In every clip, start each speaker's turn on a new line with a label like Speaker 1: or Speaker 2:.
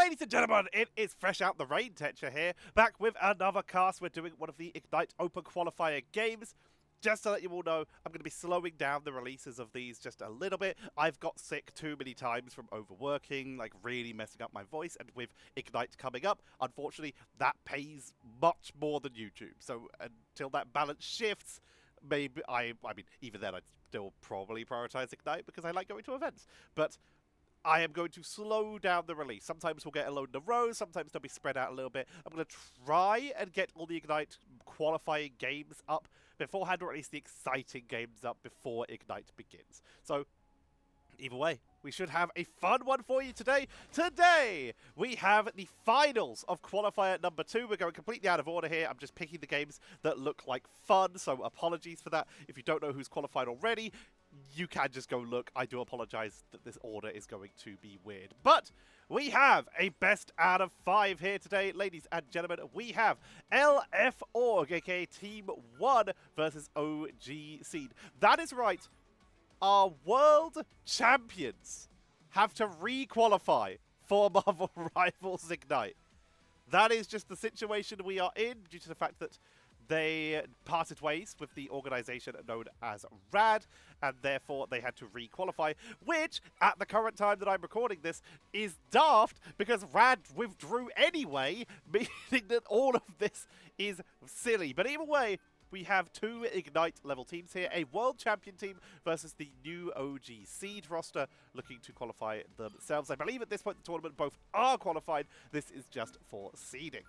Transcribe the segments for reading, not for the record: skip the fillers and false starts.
Speaker 1: Ladies and gentlemen, it is fresh out the rain, Tetcher here, back with another cast. We're doing one of the Ignite Open Qualifier games. Just to let you all know, I'm going to be slowing down the releases of these just a little bit. I've got sick too many times from overworking, like really messing up my voice, and with Ignite coming up, unfortunately, that pays much more than YouTube. So until that balance shifts, maybe I mean, even then I'd still probably prioritize Ignite because I like going to events. But I am going to slow down the release. Sometimes we'll get a load in a row, sometimes they'll be spread out a little bit. I'm going to try and get all the Ignite qualifying games up beforehand, or at least the exciting games up before Ignite begins. So, either way, we should have a fun one for you today. Today, we have the finals of qualifier number 2. We're going completely out of order here. I'm just picking the games that look like fun, so apologies for that. If you don't know who's qualified already, you can just go look. I do apologize that this order is going to be weird. But we have a best out of 5 here today, ladies and gentlemen. We have LF.org, aka Team1 versus OG Seed. That is right. Our world champions have to re-qualify for Marvel Rivals Ignite. That is just the situation we are in due to the fact that they parted ways with the organization known as RAD, and therefore they had to re-qualify, which, at the current time that I'm recording this, is daft, because RAD withdrew anyway, meaning that all of this is silly. But either way, we have 2 Ignite level teams here, a World Champion team versus the new OG Seed roster looking to qualify themselves. I believe at this point in the tournament both are qualified. This is just for seeding.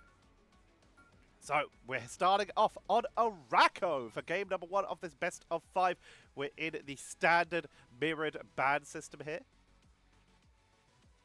Speaker 1: So, we're starting off on Araco for game number 1 of this best of 5. We're in the standard mirrored ban system here.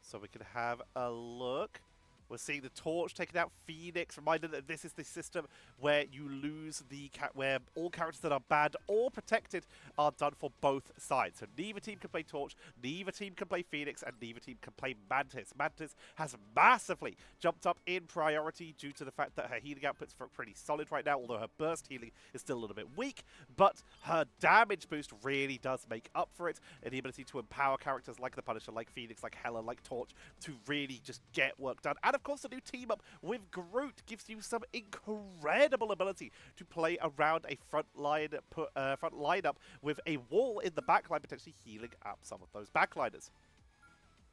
Speaker 1: So we can have a look. We're seeing the Torch taking out Phoenix. Reminder that this is the system where you lose the where all characters that are banned or protected are done for both sides. So neither team can play Torch, neither team can play Phoenix, and neither team can play Mantis. Mantis has massively jumped up in priority due to the fact that her healing output's pretty solid right now, although her burst healing is still a little bit weak. But her damage boost really does make up for it, and the ability to empower characters like the Punisher, like Phoenix, like Hela, like Torch to really just get work done. And of course, the new team up with Groot gives you some incredible ability to play around a front lineup with a wall in the backline, potentially healing up some of those backliners.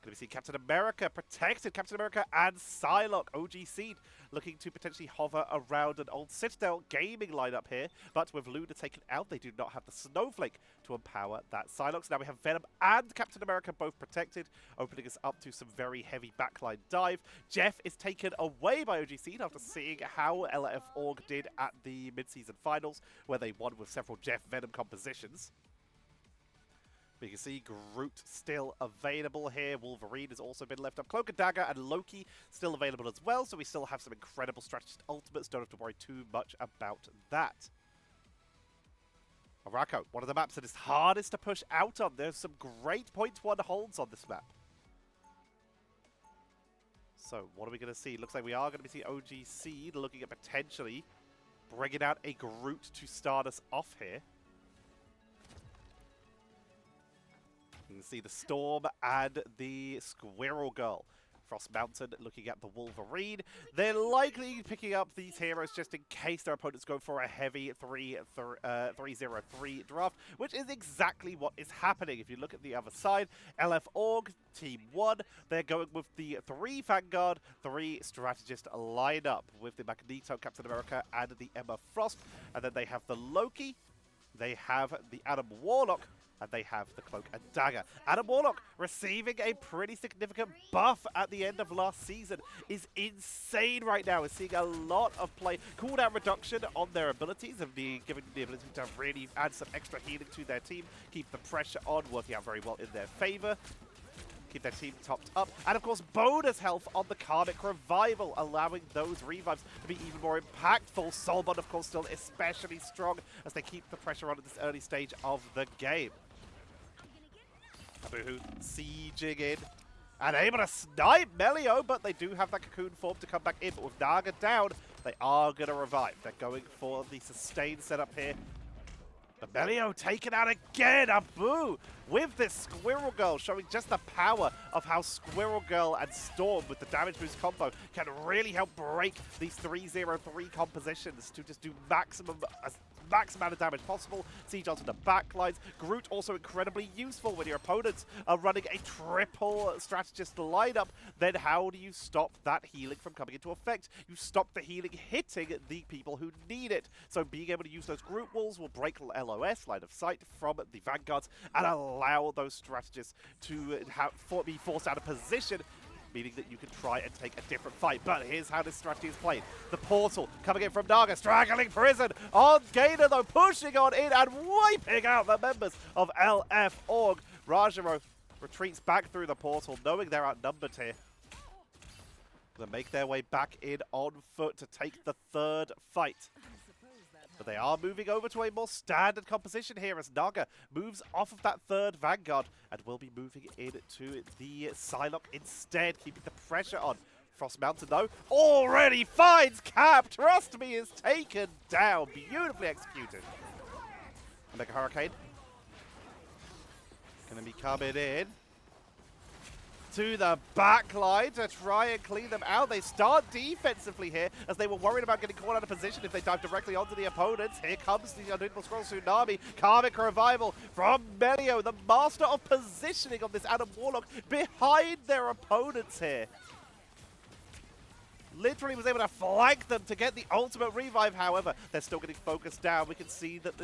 Speaker 1: Going to see Captain America protected, Captain America and Psylocke, OG Seed, looking to potentially hover around an old Citadel gaming lineup here, but with Luna taken out, they do not have the Snowflake to empower that Psylocke. So now we have Venom and Captain America both protected, opening us up to some very heavy backline dive. Jeff is taken away by OG Seed after seeing how LF.org did at the mid-season finals, where they won with several Jeff Venom compositions. We can see Groot still available here. Wolverine has also been left up. Cloak and Dagger and Loki still available as well, so we still have some incredible strategist ultimates. Don't have to worry too much about that. Araco, one of the maps that is hardest to push out on. There's some great .1 holds on this map. So, what are we going to see? Looks like we are going to see OG Seed looking at potentially bringing out a Groot to start us off here. You can see the Storm and the Squirrel Girl. Frost Mountain looking at the Wolverine. They're likely picking up these heroes just in case their opponents go for a heavy 3-0-3 draft, which is exactly what is happening. If you look at the other side, LF.org, Team 1, they're going with the 3 Vanguard, 3 Strategist lineup with the Magneto, Captain America, and the Emma Frost. And then they have the Loki, they have the Adam Warlock, and they have the Cloak and Dagger. Adam Warlock receiving a pretty significant buff at the end of last season is insane right now. We're seeing a lot of play. Cooldown reduction on their abilities and being given the ability to really add some extra healing to their team. Keep the pressure on, working out very well in their favor. Keep their team topped up. And of course, bonus health on the Karmic Revival, allowing those revives to be even more impactful. Soulbond, of course, still especially strong as they keep the pressure on at this early stage of the game. Boohoo sieging in and able to snipe Melio, but they do have that cocoon form to come back in. But with Naga down, they are going to revive. They're going for the sustained setup here. But Melio taken out again, Abu, with this Squirrel Girl, showing just the power of how Squirrel Girl and Storm with the damage boost combo can really help break these 3-0-3 compositions to just do maximum max amount of damage possible. Siege onto the backlines. Groot also incredibly useful when your opponents are running a triple strategist lineup. Then how do you stop that healing from coming into effect? You stop the healing hitting the people who need it. So being able to use those Groot walls will break LOS, line of sight, from the Vanguards and allow those strategists to be forced out of position, meaning that you can try and take a different fight. But here's how this strategy is played. The portal coming in from Naga, straggling prison on Gainer though, pushing on in and wiping out the members of LF Org. Rajaro retreats back through the portal, knowing they're outnumbered here. Gonna make their way back in on foot to take the third fight. But they are moving over to a more standard composition here as Naga moves off of that third Vanguard and will be moving into the Psylocke instead, keeping the pressure on. Frost Mountain, though, already finds Cap. Trust me, is taken down. Beautifully executed. Mega Hurricane. Gonna be coming in to the back line to try and clean them out. They start defensively here as they were worried about getting caught out of position if they dive directly onto the opponents. Here comes the Unbreakable Scroll Tsunami. Karmic Revival from Melio, the master of positioning of this Adam Warlock behind their opponents here. Literally was able to flank them to get the ultimate revive. However, they're still getting focused down. We can see that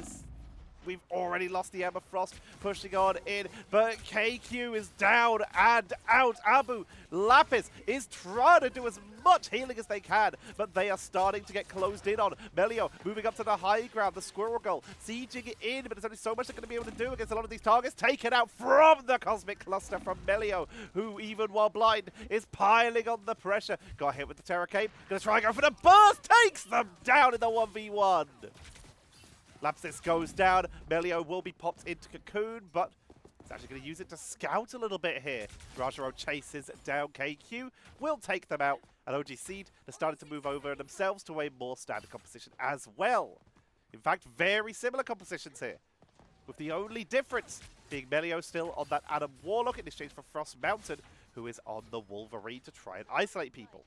Speaker 1: we've already lost the Emma Frost, pushing on in, but KQ is down and out. Abu Lapis is trying to do as much healing as they can, but they are starting to get closed in on. Melio moving up to the high ground, the Squirrel Girl sieging it in, but there's only so much they're going to be able to do against a lot of these targets. Taken out from the Cosmic Cluster from Melio, who even while blind is piling on the pressure. Got hit with the Terror Cape, going to try and go for the burst, takes them down in the 1v1. Lapsis goes down. Melio will be popped into Cocoon, but he's actually going to use it to scout a little bit here. Rajaro chases down KQ, will take them out, and OG Seed has started to move over themselves to a more standard composition as well. In fact, very similar compositions here, with the only difference being Melio still on that Adam Warlock in exchange for Frost Mountain, who is on the Wolverine to try and isolate people.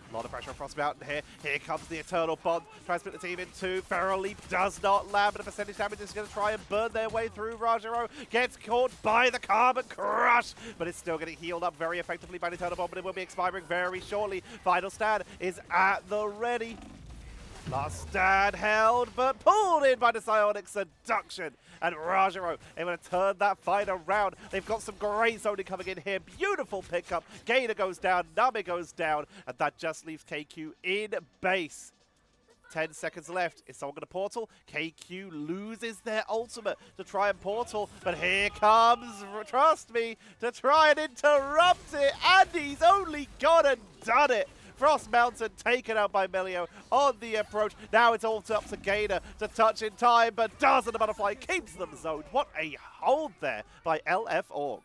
Speaker 1: A lot of pressure on Frost Mountain here. Here comes the Eternal Bond. Tries to split the team in two. Feral Leap does not land, but the percentage damage is going to try and burn their way through. Rajaro gets caught by the Carbon Crush, but it's still getting healed up very effectively by the Eternal Bond, but it will be expiring very shortly. Final stand is at the ready. Last stand held, but pulled in by the Psionic Seduction. And Rajaro able to turn that fight around. They've got some great zoning coming in here. Beautiful pickup. Gainer goes down, Nami goes down, and that just leaves KQ in base. 10 seconds left. Is someone going to portal? KQ loses their ultimate to try and portal, but here comes, trust me, to try and interrupt it, and he's only gone and done it. Frost Mountain taken out by Melio on the approach. Now it's all up to Gainer to touch in time, but doesn't. The butterfly keeps them zoned. What a hold there by LF Org.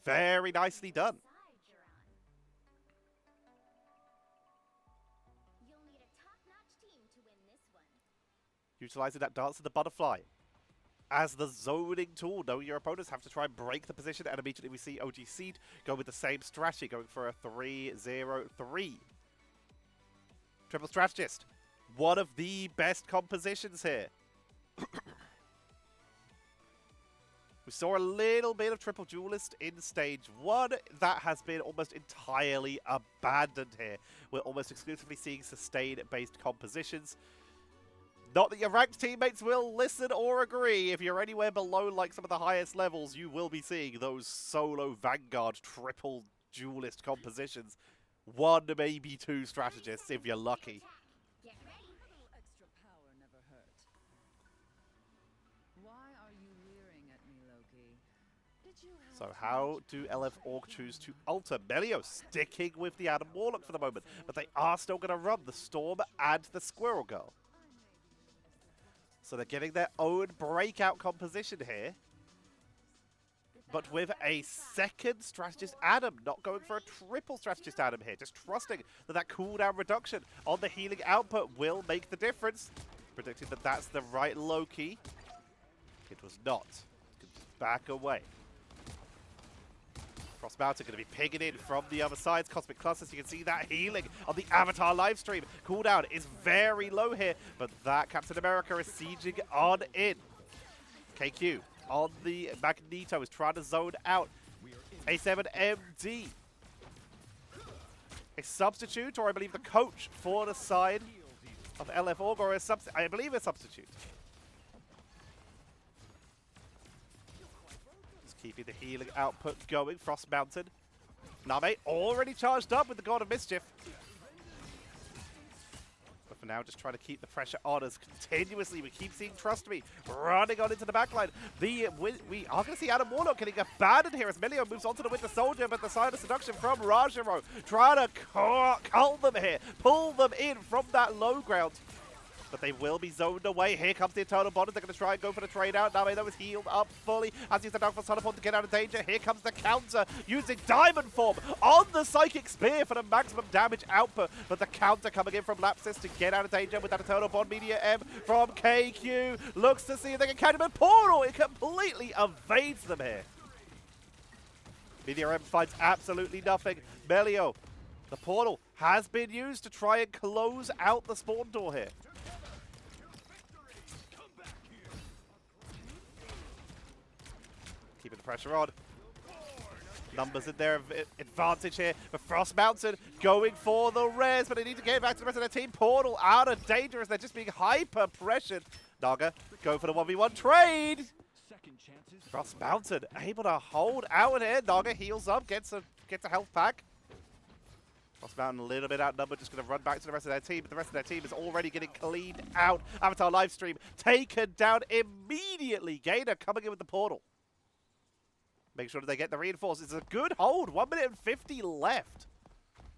Speaker 1: Very nicely done. Utilizing that dance of the butterfly as the zoning tool. Knowing your opponents have to try and break the position, and immediately we see OG Seed go with the same strategy, going for a 3-0-3. Triple Strategist. One of the best compositions here. We saw a little bit of Triple Duelist in Stage 1. That has been almost entirely abandoned here. We're almost exclusively seeing sustain-based compositions. Not that your ranked teammates will listen or agree. If you're anywhere below like some of the highest levels, you will be seeing those solo Vanguard triple duelist compositions. One, maybe two strategists if you're lucky. So how do LF Org choose to alter? Melio sticking with the Adam Warlock for the moment, but they are still going to run the Storm and the Squirrel Girl. So they're getting their own breakout composition here. but with a second strategist Adam, not going for a triple strategist Adam here, just trusting that that cooldown reduction on the healing output will make the difference. Predicting that that's the right low key. It was not. Back away. Cross Mountain going to be pigging in from the other side. Cosmic Clusters, you can see that healing on the Avatar live stream. Cooldown is very low here, but that Captain America is sieging on in. KQ on the Magneto is trying to zone out A7MD. A substitute, or I believe the coach for the side of LF Org, or I believe a substitute. Keeping the healing output going. Frost Mountain. Name already charged up with the God of Mischief. But for now, just trying to keep the pressure on as continuously we keep seeing Trust Me running on into the backline. We are going to see Adam Warlock getting abandoned here as Melio moves on to the Winter Soldier, but the side of seduction from Rajaro trying to cull them here, pull them in from that low ground. But they will be zoned away. Here comes the Eternal Bond. They're going to try and go for the trade out. Name though is healed up fully. As he's the down for Sonapon to get out of danger. Here comes the counter using Diamond Form on the Psychic Spear for the maximum damage output. But the counter coming in from Lapsus to get out of danger with that Eternal Bond. Media M from KQ. Looks to see if they can catch him in Portal. It completely evades them here. Media M finds absolutely nothing. Melio, the portal has been used to try and close out the spawn door here. Keeping the pressure on. Numbers in their advantage here. But Frost Mountain going for the res, but they need to get back to the rest of their team. Portal out of danger as they're just being hyper pressured. Naga going for the 1v1 trade. Frost Mountain able to hold out in here. Naga heals up, gets a health pack. Frost Mountain a little bit outnumbered, just going to run back to the rest of their team, but the rest of their team is already getting cleaned out. Avatar livestream taken down immediately. Gainer coming in with the portal. Make sure that they get the reinforcements. It's a good hold. 1 minute and 50 left.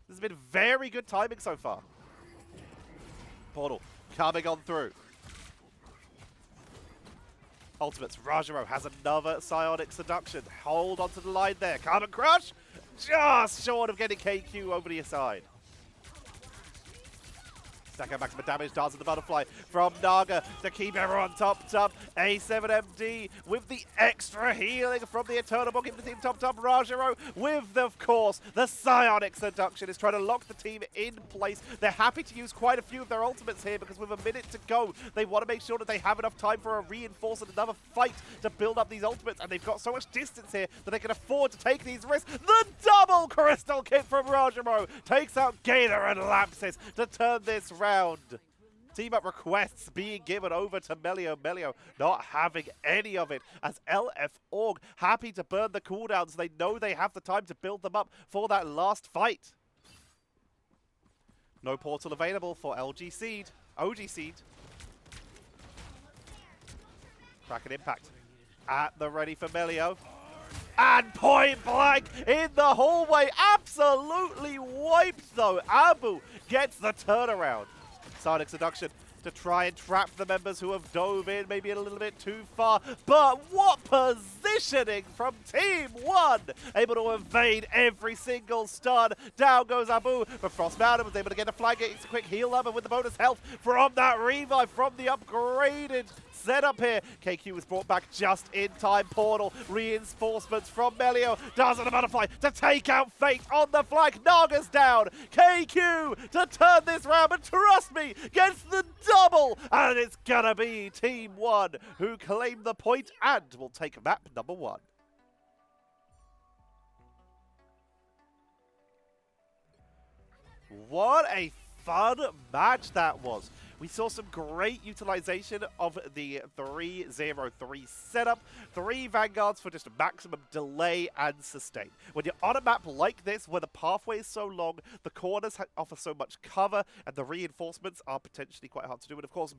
Speaker 1: This has been very good timing so far. Portal coming on through. Ultimates. Rajaro has another psionic seduction. Hold onto the line there. Carbon Crush. Just short of getting KQ over the side. Stack maximum damage, Dance of the Butterfly from Naga to keep everyone top. A7MD with the extra healing from the Eternal Bond, keeping the team top. Rajaro with, of course, the Psionic Seduction is trying to lock the team in place. They're happy to use quite a few of their ultimates here because with a minute to go, they want to make sure that they have enough time for a reinforce and another fight to build up these ultimates, and they've got so much distance here that they can afford to take these risks. The double crystal kick from Rajaro takes out Gator and Lapsis to turn this round. Team up requests being given over to Melio. Melio not having any of it as LF Org happy to burn the cooldowns. They know they have the time to build them up for that last fight. No portal available for LG Seed. OG Seed. Kraken Impact at the ready for Melio. And point blank in the hallway. Absolutely wiped though. Abu gets the turnaround. Psionic Seduction to try and trap the members who have dove in maybe a little bit too far. But what positioning from TEAM1! Able to evade every single stun. Down goes Abu, but Frost Mountain was able to get a flag, gets a quick heal up, and with the bonus health from that revive from the upgraded setup here. KQ was brought back just in time. Portal, reinforcements from Melio. Does on a butterfly to take out Fate on the flank. Naga's down. KQ to turn this round, but trust me, gets the double, and it's gonna be TEAM1 who claim the point and will take map number 1. What a fun match that was. We saw some great utilization of the 3-0-3 setup. 3 Vanguards for just maximum delay and sustain. When you're on a map like this, where the pathway is so long, the corners offer so much cover, and the reinforcements are potentially quite hard to do. And of course,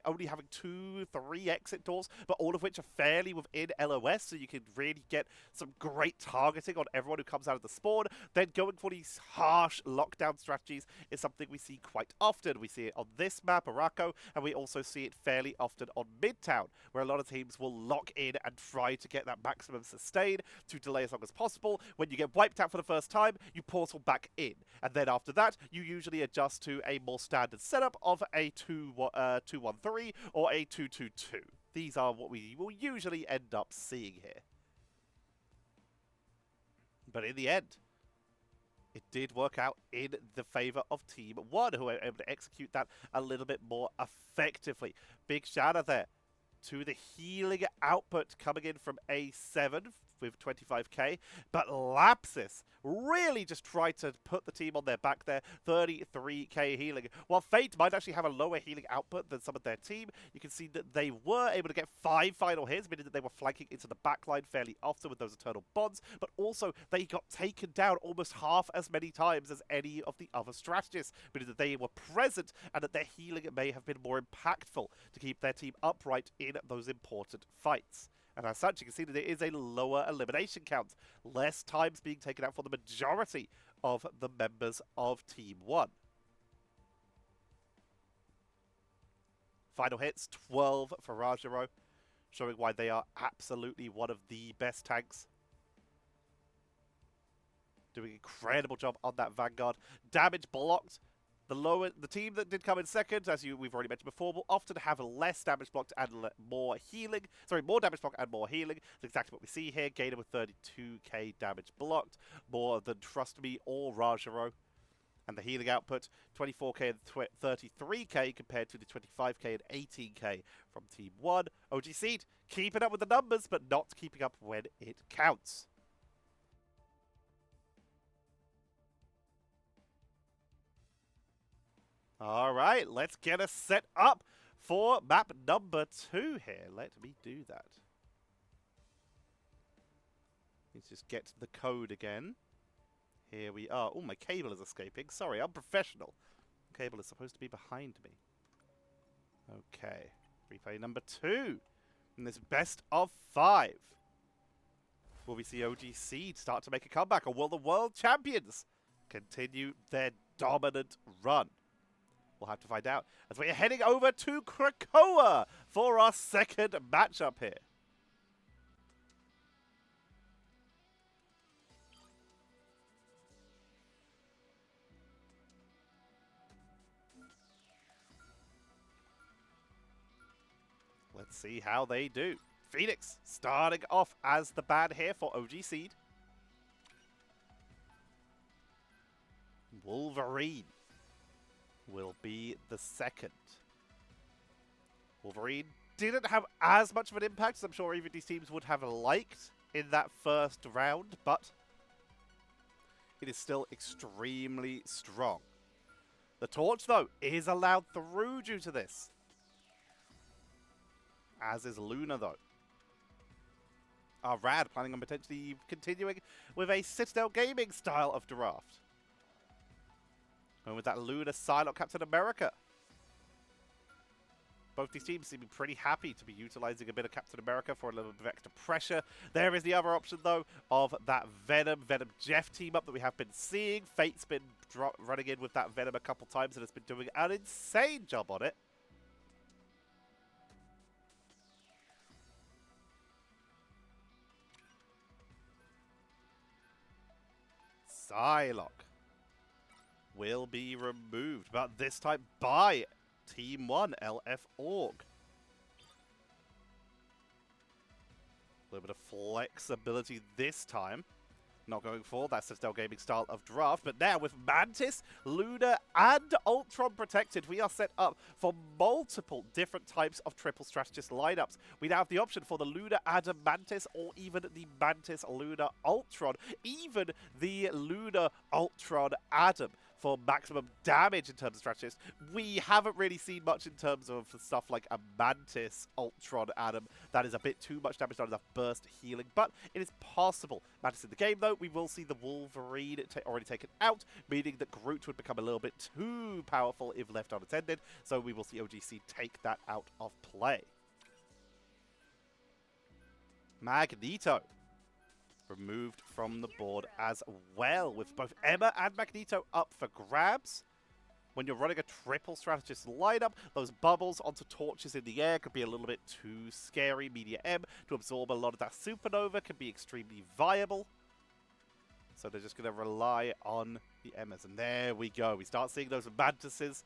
Speaker 1: only having 2-3 exit doors, but all of which are fairly within LOS, so you can really get some great targeting on everyone who comes out of the spawn. Then going for these harsh lockdown strategies is something we see quite often. We see it on this map, Barako, and we also see it fairly often on Midtown, where a lot of teams will lock in and try to get that maximum sustain to delay as long as possible. When you get wiped out for the first time, you portal back in, and then after that, you usually adjust to a more standard setup of a 2-1-3 or a 2-2-2. These are what we will usually end up seeing here. But in the end, it did work out in the favor of Team 1, who were able to execute that a little bit more effectively. Big shout out there to the healing output coming in from A7 with 25k, but Lapsus really just tried to put the team on their back there, 33k healing. While Fate might actually have a lower healing output than some of their team, you can see that they were able to get 5 final hits, meaning that they were flanking into the backline fairly often with those eternal bonds, but also they got taken down almost half as many times as any of the other strategists, meaning that they were present and that their healing may have been more impactful to keep their team upright in those important fights. And as such, you can see that it is a lower elimination count. Less times being taken out for the majority of the members of Team 1. Final hits, 12 for Rajaro, showing why they are absolutely one of the best tanks. Doing an incredible job on that Vanguard. Damage blocked. The team that did come in second, as we've already mentioned before, will often have less damage blocked and more healing. Sorry, more damage blocked and more healing. That's exactly what we see here. Gainer with 32k damage blocked. More than Trust Me or Rajaro. And the healing output, 24k and 33k compared to the 25k and 18k from Team 1. OG Seed, keeping up with the numbers, but not keeping up when it counts. All right, let's get us set up for map number 2 here. Let me do that. Let's just get the code again. Here we are. Oh, my cable is escaping. Sorry, I'm professional. The cable is supposed to be behind me. Okay, replay number 2 in this best of 5. Will we see OG Seed start to make a comeback, or will the world champions continue their dominant run? We'll have to find out as we're heading over to Krakoa for our second matchup here. Let's see how they do. Phoenix starting off as the ban here for OG Seed. Wolverine will be the second. Wolverine didn't have as much of an impact as I'm sure even these teams would have liked in that first round, but it is still extremely strong. The torch, though, is allowed through due to this. As is Luna, though. Rad planning on potentially continuing with a Citadel Gaming style of draft. And with that Luna Psylocke Captain America. Both these teams seem pretty happy to be utilizing a bit of Captain America for a little bit of extra pressure. There is the other option, though, of that Venom Jeff team up that we have been seeing. Fate's been running in with that Venom a couple times and has been doing an insane job on it. Psylocke will be removed, but this time by Team 1, LF Org. A little bit of flexibility this time. Not going for that Citadel Gaming style of draft, but now with Mantis, Luna, and Ultron protected, we are set up for multiple different types of triple strategist lineups. We now have the option for the Luna Adam Mantis, or even the Mantis Luna Ultron, even the Luna Ultron Adam for maximum damage in terms of strategist. We haven't really seen much in terms of stuff like a Mantis Ultron Adam. That is a bit too much damage, not enough burst healing, but it is possible. Mantis in the game, though, we will see the Wolverine already taken out, meaning that Groot would become a little bit too powerful if left unattended, so we will see OGC take that out of play. Magneto removed from the board as well, with both Emma and Magneto up for grabs. when you're running a triple strategist lineup, those bubbles onto torches in the air could be a little bit too scary. Media M to absorb a lot of that supernova can be extremely viable. So they're just going to rely on the Emmas. And there we go. We start seeing those Mantises.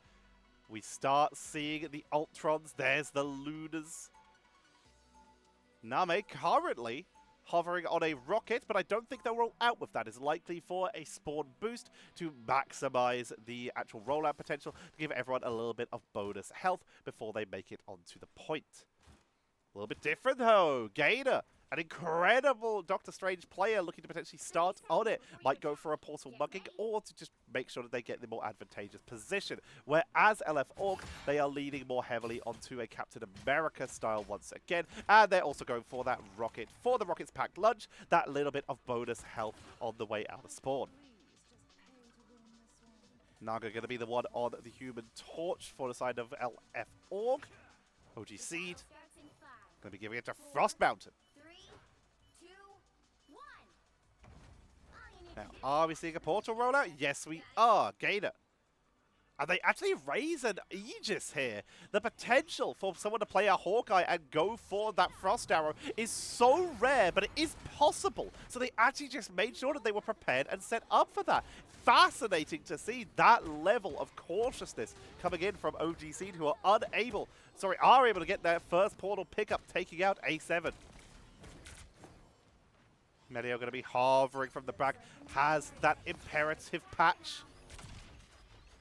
Speaker 1: We start seeing the Ultrons. There's the Lunas. Name currently hovering on a rocket, but I don't think they'll roll out with that. It's likely for a spawn boost to maximize the actual rollout potential, to give everyone a little bit of bonus health before they make it onto the point. A little bit different though. Gator, an incredible Doctor Strange player looking to potentially start on it. Might go for a portal mugging or to just make sure that they get the more advantageous position. Whereas LF Org, they are leaning more heavily onto a Captain America style once again. And they're also going for that rocket, for the rocket's packed lunge, that little bit of bonus health on the way out of spawn. Naga going to be the one on the Human Torch for the side of LF Org. OG Seed going to be giving it to Frost Mountain. Now, are we seeing a portal rollout? Yes, we are. Gator. And they actually raise an Aegis here. The potential for someone to play a Hawkeye and go for that Frost Arrow is so rare, but it is possible. So they actually just made sure that they were prepared and set up for that. Fascinating to see that level of cautiousness coming in from OG Seed, who are able to get their first portal pickup, taking out A7. Melio going to be hovering from the back, has that imperative patch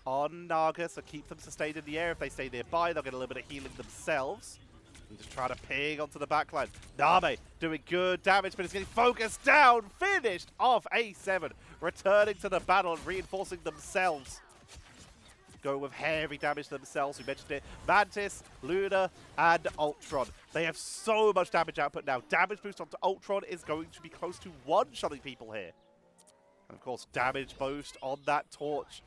Speaker 1: on Naga, so keep them sustained in the air. If they stay nearby, they'll get a little bit of healing themselves. And just try to ping onto the backline. Name doing good damage, but it's getting focused down. Finished off A7, returning to the battle and reinforcing themselves. Go with heavy damage themselves. We mentioned it. Mantis, Luna, and Ultron. They have so much damage output now. Damage boost onto Ultron is going to be close to one-shotting people here. And of course, damage boost on that torch.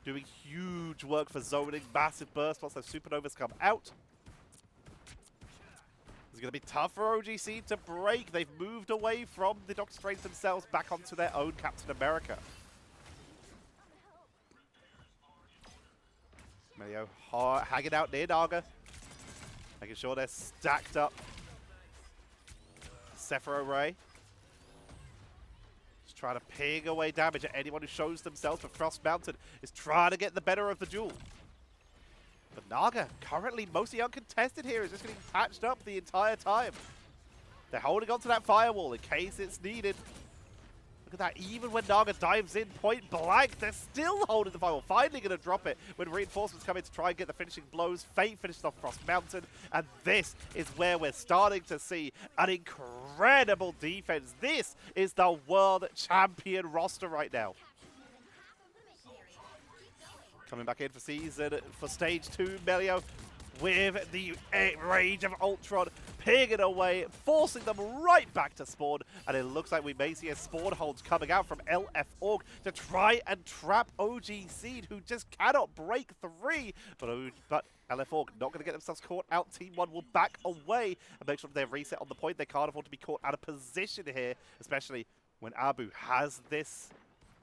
Speaker 1: Doing huge work for zoning. Massive burst once those supernovas come out. It's going to be tough for OGC to break. They've moved away from the Doctor Strange themselves back onto their own Captain America. Melio hanging out near Naga. Making sure they're stacked up. Sephiroth Ray. Just trying to ping away damage at anyone who shows themselves, but Frost Mountain is trying to get the better of the duel. But Naga, currently mostly uncontested here, is just getting patched up the entire time. They're holding onto that firewall in case it's needed. Look at that, even when Naga dives in point blank, they're still holding the firewall. Finally going to drop it when reinforcements come in to try and get the finishing blows. Fate finishes off Frost Mountain, and this is where we're starting to see an incredible defense. This is the world champion roster right now. Coming back in for stage 2, Melio with the rage of Ultron, pinging away, forcing them right back to spawn. And it looks like we may see a spawn hold coming out from LF Org to try and trap OG Seed, who just cannot break 3. But LF Org not going to get themselves caught out. TEAM1 will back away and make sure that they're reset on the point. They can't afford to be caught out of position here, especially when Abu has this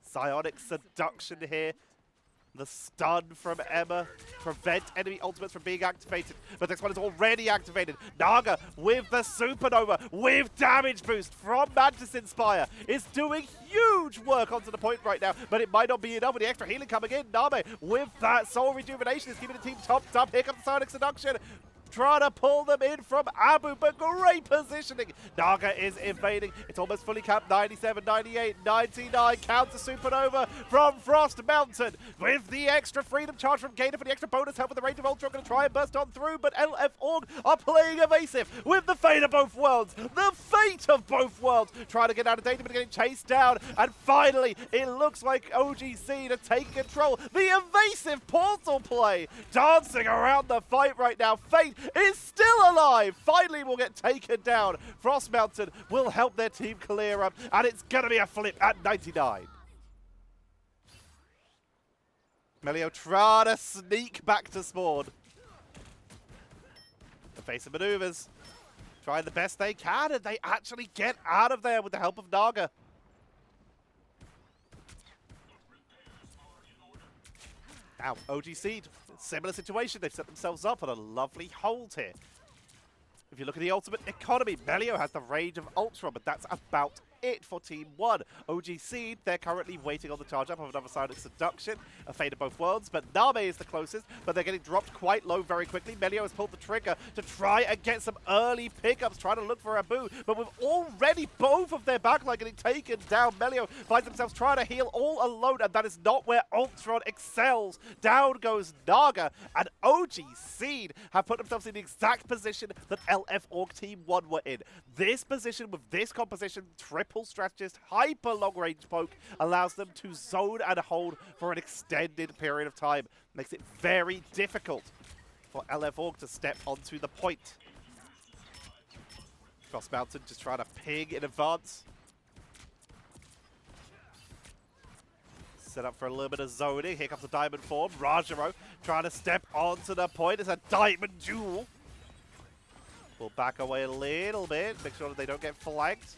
Speaker 1: psionic seduction here. The stun from Emma prevent enemy ultimates from being activated, but this one is already activated. Naga with the supernova, with damage boost from Mantis Inspire, is doing huge work onto the point right now, but it might not be enough with the extra healing coming in. Name with that soul rejuvenation is keeping the team topped up. Here comes the Psionic Seduction. Trying to pull them in from Abu, but great positioning. Naga is invading. It's almost fully capped. 97, 98, 99. Counter supernova from Frost Mountain. With the extra freedom charge from Gator for the extra bonus help with the range of Ultron. Going to try and burst on through, but LF Org are playing evasive with the fate of both worlds. The fate of both worlds. Trying to get out of danger, but getting chased down. And finally, it looks like OGC are taking control. The evasive portal play. Dancing around the fight right now. Fate is still alive. Finally will get taken down. Frost Mountain will help their team clear up, and it's going to be a flip at 99. Melio trying to sneak back to spawn. Evasive maneuvers. Trying the best they can, and they actually get out of there with the help of Naga. Now, OG Seed, similar situation. They've set themselves up on a lovely hold here. If you look at the ultimate economy, Melio has the range of Ultra, but that's about it for Team 1. OG Seed, they're currently waiting on the charge up of another Silent Seduction, a Fate of Both Worlds, but Name is the closest, but they're getting dropped quite low very quickly. Melio has pulled the trigger to try and get some early pickups, trying to look for Abu, but with already both of their backline getting taken down, Melio finds themselves trying to heal all alone, and that is not where Ultron excels. Down goes Naga, and OG Seed have put themselves in the exact position that LF Org Team 1 were in. This position with this composition, triple strategist, hyper long range poke, allows them to zone and hold for an extended period of time. Makes it very difficult for LF Org to step onto the point. Cross Mountain just trying to ping in advance. Set up for a little bit of zoning. Here comes the diamond form. Rajaro trying to step onto the point. It's a diamond duel. We'll back away a little bit, make sure that they don't get flanked.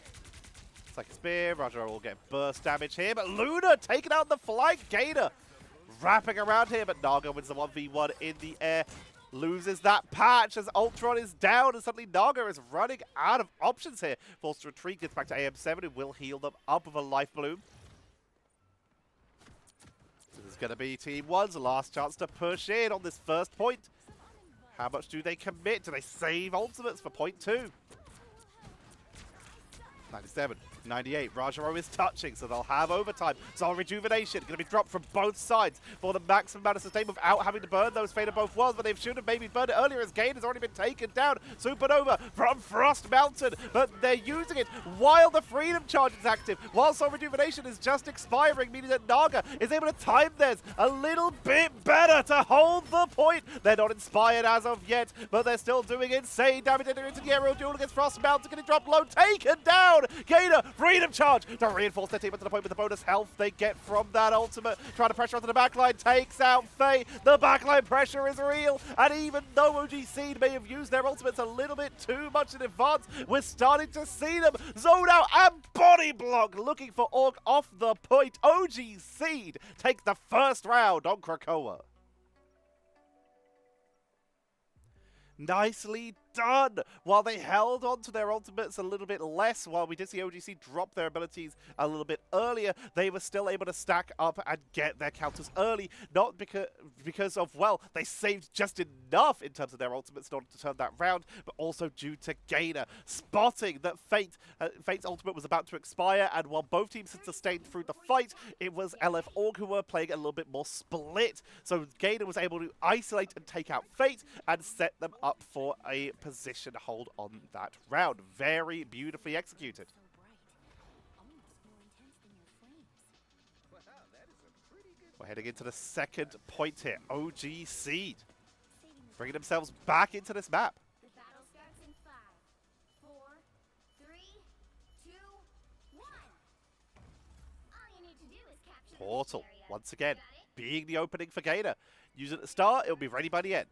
Speaker 1: It's like a spear, Roger will get burst damage here, but Luna taking out the flank, Gator wrapping around here, but Naga wins the 1v1 in the air, loses that patch as Ultron is down, and suddenly Naga is running out of options here. Forced to retreat, gets back to AM7, who will heal them up with a life bloom. This is going to be Team 1's last chance to push in on this first point. How much do they commit? Do they save ultimates for point 2? 97, 98, Rajaro is touching, so they'll have overtime. Soul Rejuvenation going to be dropped from both sides for the maximum amount of sustain without having to burn those Fate of Both Worlds, but they should have maybe burned it earlier as Gain has already been taken down. Supernova from Frost Mountain, but they're using it while the Freedom Charge is active, while Soul Rejuvenation is just expiring, meaning that Naga is able to time theirs a little bit better to hold the point. They're not inspired as of yet, but they're still doing insane damage into the aerial duel against Frost Mountain, getting dropped low, taken down. Gainer, Freedom Charge to reinforce their team up to the point with the bonus health they get from that ultimate. Trying to pressure onto the backline, takes out Faye. The backline pressure is real, and even though OG Seed may have used their ultimates a little bit too much in advance, we're starting to see them zone out and body block, looking for Org off the point. OG Seed take the first round on Krakoa. Nicely done. While they held on to their ultimates a little bit less, while we did see OGC drop their abilities a little bit earlier, they were still able to stack up and get their counters early, not because of, well, they saved just enough in terms of their ultimates in order to turn that round, but also due to Gainer spotting that Fate's ultimate was about to expire, and while both teams had sustained through the fight, it was LF Org who were playing a little bit more split, so Gainer was able to isolate and take out Fate and set them up for a position hold on that round. Very beautifully executed. We're heading into the second point here. OG Seed bringing themselves back into this map.
Speaker 2: The battle starts in 5, 4, 3, 2, 1. All you need to do is capture
Speaker 1: Portal,
Speaker 2: the area.
Speaker 1: once again,
Speaker 2: Got it?
Speaker 1: being the opening for Gainer. Use it at the start, it'll be ready by the end.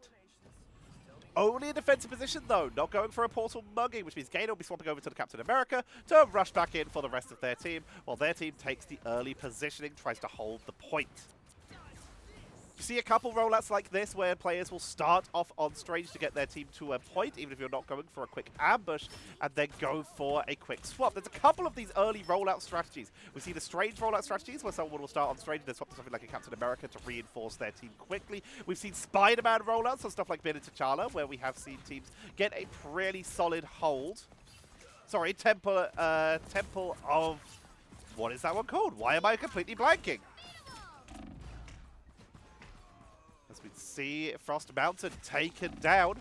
Speaker 1: Only a defensive position though, not going for a portal mugging, which means Gainer will be swapping over to the Captain America to rush back in for the rest of their team, while their team takes the early positioning, tries to hold the point. You see a couple rollouts like this where players will start off on Strange to get their team to a point, even if you're not going for a quick ambush, and then go for a quick swap. There's a couple of these early rollout strategies. We see the Strange rollout strategies where someone will start on Strange and then swap to something like a Captain America to reinforce their team quickly. We've seen Spider-Man rollouts, so stuff like Ben and T'Challa, where we have seen teams get a pretty solid hold. Sorry, Temple of... What is that one called? Why am I completely blanking? As we see Frost Mountain taken down.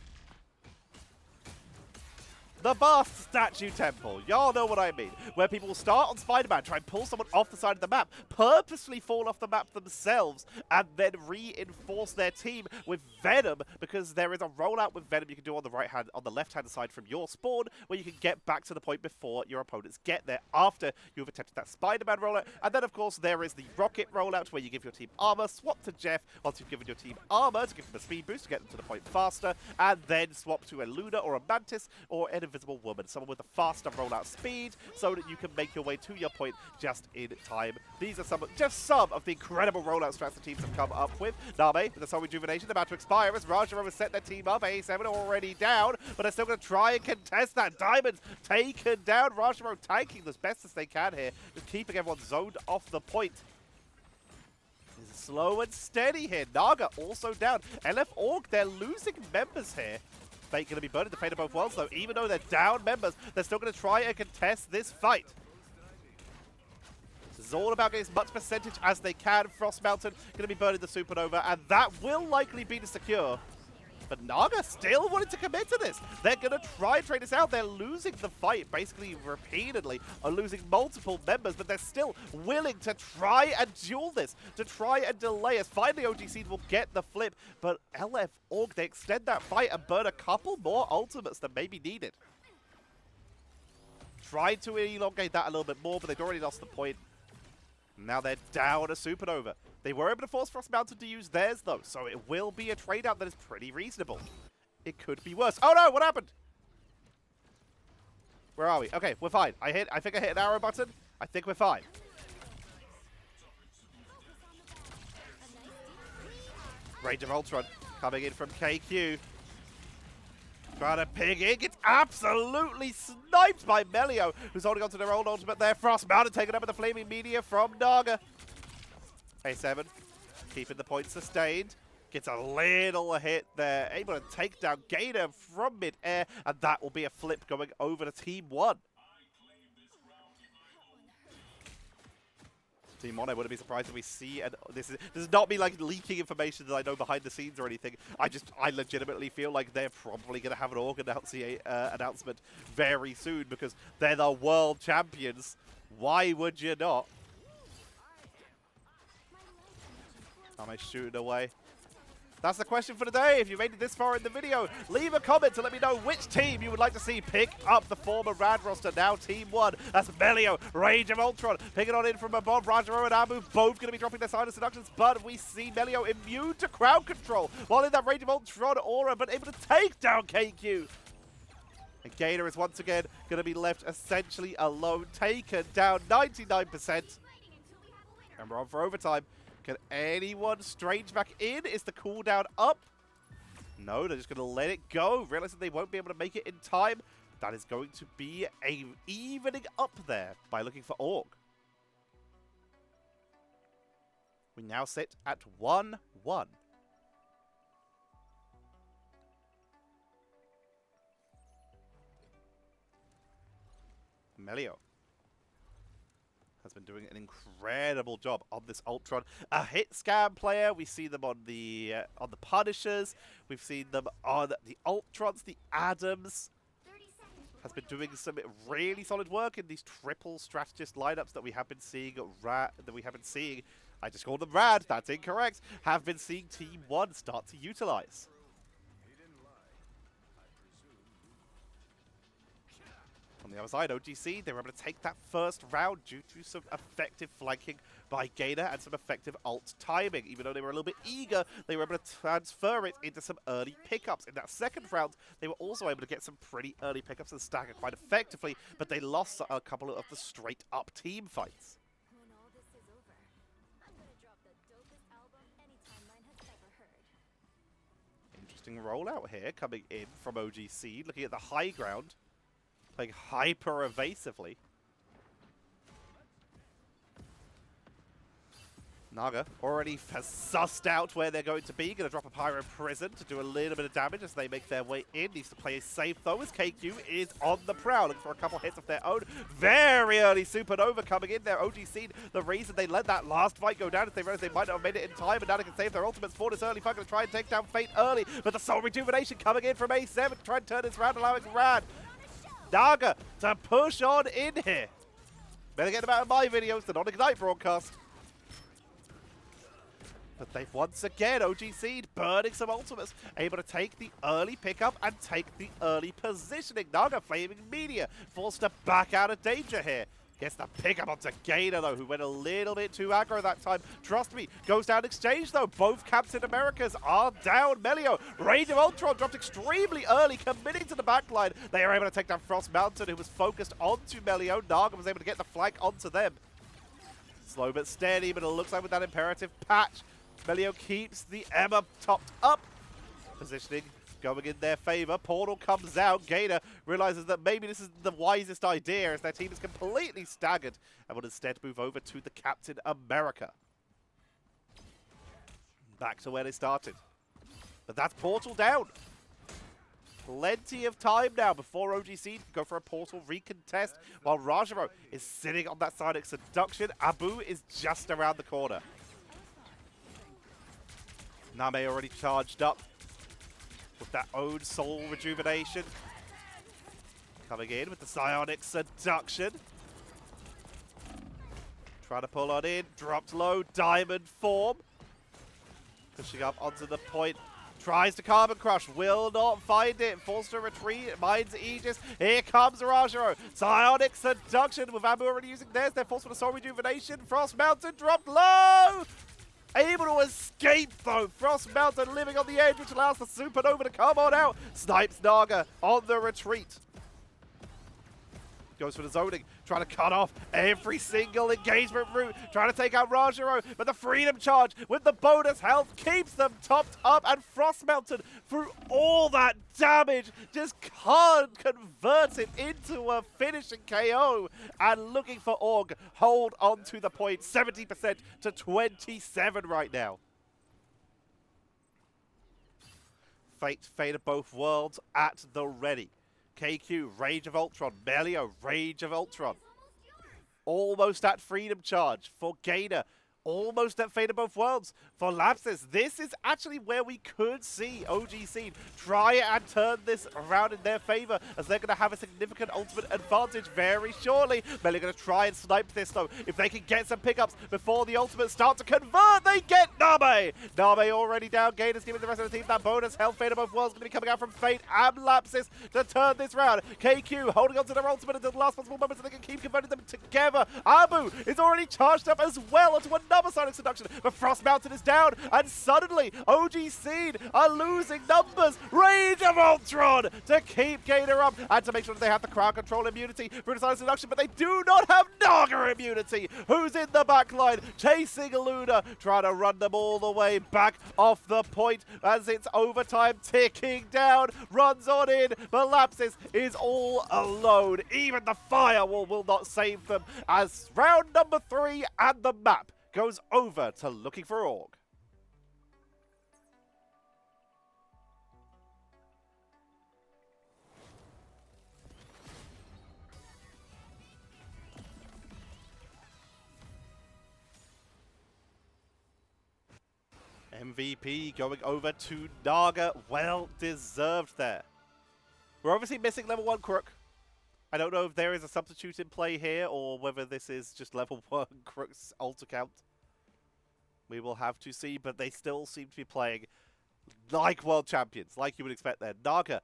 Speaker 1: The Bast Statue Temple, y'all know what I mean, where people will start on Spider-Man, try and pull someone off the side of the map, purposely fall off the map themselves, and then reinforce their team with Venom, because there is a rollout with Venom you can do on the left-hand side from your spawn, where you can get back to the point before your opponents get there, after you've attempted that Spider-Man rollout. And then, of course, there is the Rocket rollout, where you give your team armor, swap to Jeff, once you've given your team armor, to give them a speed boost to get them to the point faster, and then swap to a Luna or a Mantis, or an invisible woman, someone with a faster rollout speed, so that you can make your way to your point just in time. These are just some of the incredible rollout strats the teams have come up with. Name, with the Soul Rejuvenation about to expire as Rajaro has set their team up. A7 already down, but they're still going to try and contest that. Diamonds taken down. Rajaro tanking as best as they can here, just keeping everyone zoned off the point. Slow and steady here. Naga also down. LF Org, they're losing members here. Fate going to be burning the fate of both worlds, though. Even though they're down members, they're still going to try and contest this fight. This is all about getting as much percentage as they can. Frost Mountain going to be burning the Supernova, and that will likely be the secure. But Naga still wanted to commit to this. They're going to try and trade this out. They're losing the fight basically repeatedly, are losing multiple members, but they're still willing to try and duel this, to try and delay us. Finally, OGC will get the flip, but LF Org, they extend that fight and burn a couple more ultimates than maybe needed. Tried to elongate that a little bit more, but they'd already lost the point. Now they're down a Supernova. They were able to force Frost Mountain to use theirs, though, so it will be a trade-out that is pretty reasonable. It could be worse. Oh, no! What happened? Where are we? Okay, we're fine. I think I hit an arrow button. I think we're fine. Range of Ultron coming in from KQ. Trying to ping in, gets absolutely sniped by Melio, who's holding on to their own ultimate there. Frost Mountain taken up with the Flaming Media from Naga. A7 keeping the point sustained. Gets a little hit there. Able to take down Gator from mid-air, and that will be a flip going over to Team 1. Team 1, I wouldn't be surprised if we see, and this is not me like leaking information that I know behind the scenes or anything. I legitimately feel like they're probably going to have an org announcement very soon, because they're the world champions. Why would you not? Am I shooting away? That's the question for today. If you made it this far in the video, leave a comment to let me know which team you would like to see pick up the former Rad roster, now Team 1. That's Melio, Rage of Ultron, picking on in from above. Rajaro and Amu both going to be dropping their silence seductions, but we see Melio immune to crowd control, while in that Rage of Ultron aura, but able to take down KQ. And Gator is once again going to be left essentially alone, taken down 99%. And we're on for overtime. Can anyone strange back in? Is the cooldown up? No, they're just going to let it go. Realizing they won't be able to make it in time. That is going to be a evening up there by looking for Org. We now sit at 1-1. Melio has been doing an incredible job on this Ultron. A hit scam player. We see them on the Punishers. We've seen them on the Ultrons, the Adams. Has been doing some really solid work in these triple strategist lineups that we have been seeing. I just called them Rad. That's incorrect. Have been seeing Team 1 start to utilize. On the other side, OGC, they were able to take that first round due to some effective flanking by Gator and some effective ult timing. Even though they were a little bit eager, they were able to transfer it into some early pickups. In that second round, they were also able to get some pretty early pickups and stagger quite effectively, but they lost a couple of the straight-up team fights.
Speaker 2: When all this is over, I'm gonna drop the dopest album any timeline has ever heard.
Speaker 1: Interesting rollout here coming in from OGC, looking at the high ground. Playing hyper evasively. Naga already has sussed out where they're going to be. Going to drop a Pyro Prison to do a little bit of damage as they make their way in. Needs to play it safe though, as KQ is on the prowl, looking for a couple hits of their own. Very early Supernova coming in there. OGC, the reason they let that last fight go down is they realized they might not have made it in time, and now they can save their ultimates for this early fight. Going to try and take down Fate early, but the Soul Rejuvenation coming in from A7 to try and turn this round, allowing Rad Naga to push on in here. Better get them out of my videos, the non-Ignite broadcast. But they've once again, OGC'd, burning some ultimates, able to take the early pickup and take the early positioning. Naga Flaming Media forced to back out of danger here. Gets the pickup onto Gator, though, who went a little bit too aggro that time. Trust me, goes down exchange, though. Both Captain Americas are down. Melio, Rage of Ultron dropped extremely early, committing to the backline. They are able to take down Frost Mountain, who was focused onto Melio. Naga was able to get the flank onto them. Slow but steady, but it looks like with that imperative patch, Melio keeps the Emma topped up. Positioning going in their favor. Portal comes out. Gator realizes that maybe this is the wisest idea as their team is completely staggered and will instead move over to the Captain America. Back to where they started. But that's Portal down. Plenty of time now before OGC can go for a Portal recontest while Rajaro is sitting on that Sonic Seduction. Abu is just around the corner. Name already charged up with that own soul rejuvenation. Coming in with the Psionic Seduction. Trying to pull on in, dropped low, diamond form. Pushing up onto the point. Tries to Carbon Crush, will not find it. Forced to retreat, Mind's Aegis. Here comes Rajaro. Psionic Seduction with Abu already using theirs. They're forced for the soul rejuvenation. Frost Mountain dropped low. Able to escape, though. Frost Mountain living on the edge, which allows the Supernova to come on out. Snipes Naga on the retreat. Goes for the zoning, trying to cut off every single engagement route, trying to take out Rajaro, but the Freedom Charge with the bonus health keeps them topped up, and Frost Mountain, through all that damage, just can't convert it into a finishing KO. And looking for Org, hold on to the point, 70% to 27 right now. Fate of both worlds at the ready. KQ, Rage of Ultron. Melio, Rage of Ultron. Almost at Freedom Charge for Gator. Almost at Fate of Both Worlds for Lapsus. This is actually where we could see OGC try and turn this around in their favor, as they're going to have a significant ultimate advantage very shortly. Melio going to try and snipe this, though. If they can get some pickups before the ultimates start to convert, they get Name. Name already down. Gator's giving the rest of the team that bonus health. Fate of Both Worlds going to be coming out from Fate and Lapsus to turn this round. KQ holding on to their ultimate until the last possible moment so they can keep converting them together. Abu is already charged up as well onto another Sonic Seduction, but Frost Mountain is down, and suddenly OGC are losing numbers. Rage of Ultron to keep Gator up and to make sure that they have the crowd control immunity through the Sonic Seduction, but they do not have Naga immunity, who's in the back line chasing Luna, trying to run them all the way back off the point as it's overtime ticking down, runs on in, but Lapsus is all alone. Even the firewall will not save them as round number 3 and the map goes over to looking for Org. MVP going over to Naga. Well deserved there. We're obviously missing level 1 Crook. I don't know if there is a substitute in play here or whether this is just level 1 Crook's ult account. We will have to see, but they still seem to be playing like world champions, like you would expect there. Naga,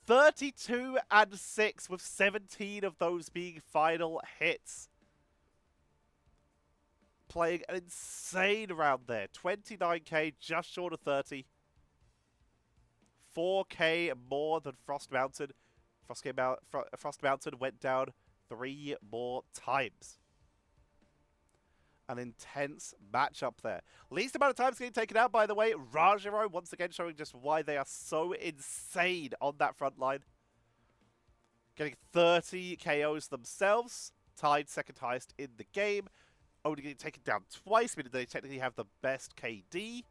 Speaker 1: 32 and 6 with 17 of those being final hits. Playing an insane round there. 29k, just short of 30. 4k more than Frost Mountain. Frost Mountain went down 3 more times. An intense matchup there. Least amount of times getting taken out, by the way. Rajaro once again showing just why they are so insane on that front line. Getting 30 KOs themselves. Tied second highest in the game. Only getting taken down twice, meaning they technically have the best KD.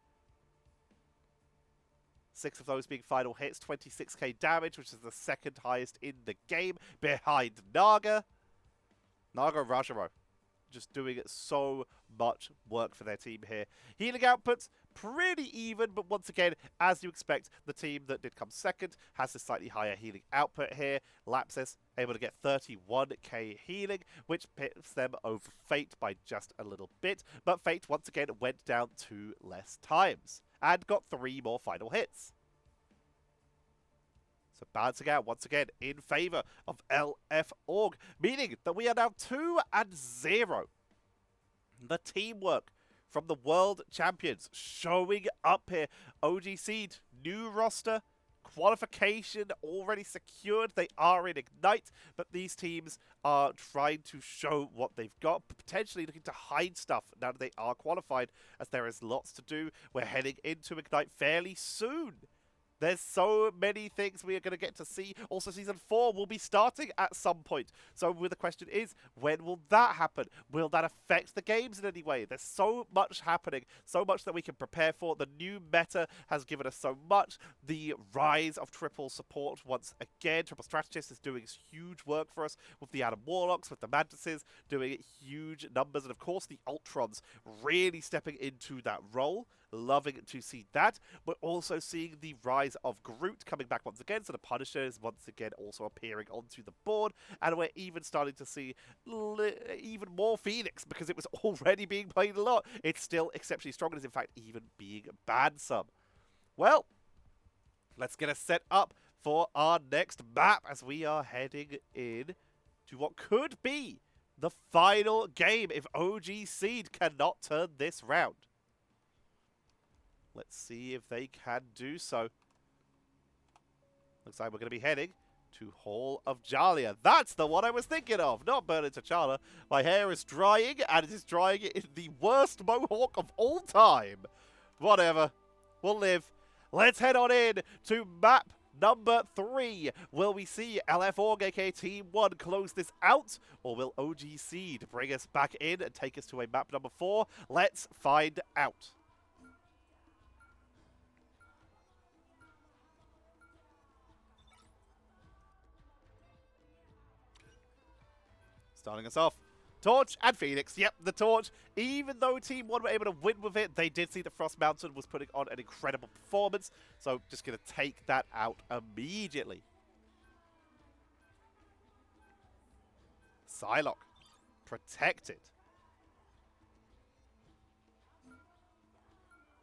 Speaker 1: 6 of those being final hits, 26k damage, which is the second highest in the game, behind Naga. Naga and Rajaro just doing so much work for their team here. Healing outputs, pretty even, but once again, as you expect, the team that did come second has a slightly higher healing output here. Lapsus able to get 31k healing, which pits them over Fate by just a little bit, but Fate once again went down 2 less times and got 3 more final hits. So balancing out once again in favor of LF meaning that we are now 2-0. The teamwork from the world champions showing up here. OG Seed, new roster, qualification already secured. They are in Ignite, but these teams are trying to show what they've got, potentially looking to hide stuff now that they are qualified, as there is lots to do. We're heading into Ignite fairly soon. There's so many things we are going to get to see. Also, Season 4 will be starting at some point. So the question is, when will that happen? Will that affect the games in any way? There's so much happening, so much that we can prepare for. The new meta has given us so much. The rise of triple support once again. Triple Strategist is doing huge work for us with the Adam Warlocks, with the Mantises, doing huge numbers. And of course, the Ultrons really stepping into that role. Loving to see that. We're also seeing the rise of Groot coming back once again, so the Punisher is once again also appearing onto the board, and we're even starting to see even more Phoenix, because it was already being played a lot. It's still exceptionally strong, and is in fact even being banned some. Well, let's get us set up for our next map as we are heading in to what could be the final game if OG Seed cannot turn this round. Let's see if they can do so. Looks like we're going to be heading to Hall of Jalia. That's the one I was thinking of, not Burning T'Challa. My hair is drying, and it is drying in the worst mohawk of all time. Whatever. We'll live. Let's head on in to map number 3. Will we see LF aka Team1 close this out, or will OG Seed bring us back in and take us to a map number 4? Let's find out. Starting us off, Torch and Phoenix. Yep, the Torch. Even though Team1 were able to win with it, they did see that Frost Mountain was putting on an incredible performance. So just going to take that out immediately. Psylocke, protected.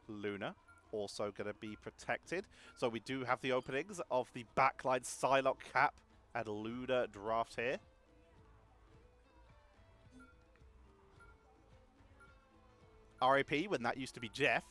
Speaker 1: Luna, also going to be protected. So we do have the openings of the backline Psylocke Cap and Luna draft here. RAP when that used to be Jeff.